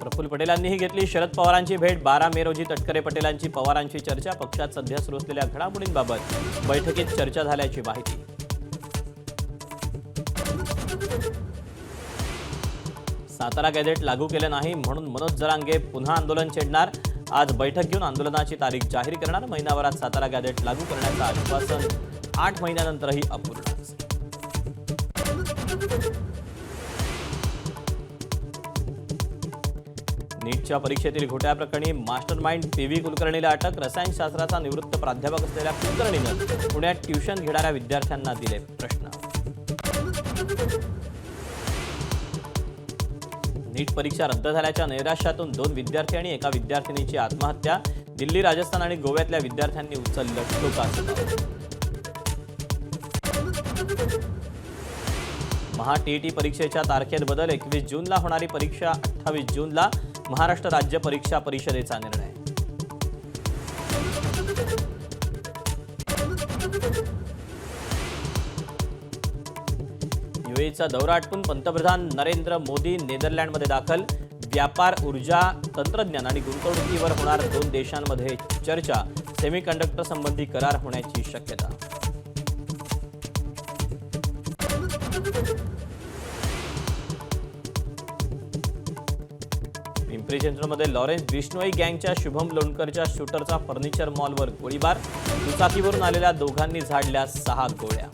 प्रफुल्ल पटेलांनीही घेतली शरद पवारांची भेट। 12 मे रोजी तटकरे पटेलांची पवारांची चर्चा। पक्षात सध्या सुरू असलेल्या घडामोडींबाबत बैठकीत चर्चा झाल्याची माहिती। सातारा गॅझेट लागू केले नाही म्हणून मनोज जरांगे पुन्हा आंदोलन छेडणार। आज बैठक घेऊन आंदोलनाची तारीख जाहीर करणार। महिनाभरात सातारा गॅझेट लागू करण्याचं आश्वासन 8 महिन्यानंतरही अपूर्ण। नीटच्या परीक्षेतील घोटाळ्याप्रकरणी मास्टरमाइंड पी.व्ही. कुलकर्णीला अटक। रसायनशास्त्राचा निवृत्त प्राध्यापक असलेल्या कुलकर्णीनं पुण्यात ट्युशन घेणाऱ्या विद्यार्थ्यांना दिले प्रश्न। नीट परीक्षा रद्द झाल्याच्या नैराश्यातून 2 विद्यार्थी आणि एका विद्यार्थिनीची आत्महत्या। दिल्ली, राजस्थान आणि गोव्यातल्या विद्यार्थ्यांनी उचललं टोकाचं पाऊल। महा-टीईटी परीक्षेच्या तारखेत बदल। 21 जूनला होणारी परीक्षा 28 जूनला। महाराष्ट्र राज्य परीक्षा परिषदेचा निर्णय। यूएईचा दौरा आटपून पंतप्रधान नरेंद्र मोदी नेदरलँडमध्ये दाखल। व्यापार, ऊर्जा, तंत्रज्ञान आणि गुंतवणुकीवर होणार 2 देशांमध्ये चर्चा। सेमीकंडक्टर संबंधी करार होण्याची शक्यता। पिंपरी चिंचवडमध्ये लॉरेन्स बिश्नोई गँगच्या शुभम लोणकरच्या शूटरचा फर्निचर मॉलवर गोळीबार। दुचाकीवरून आलेल्या दोघांनी झाडल्या 6 गोळ्या।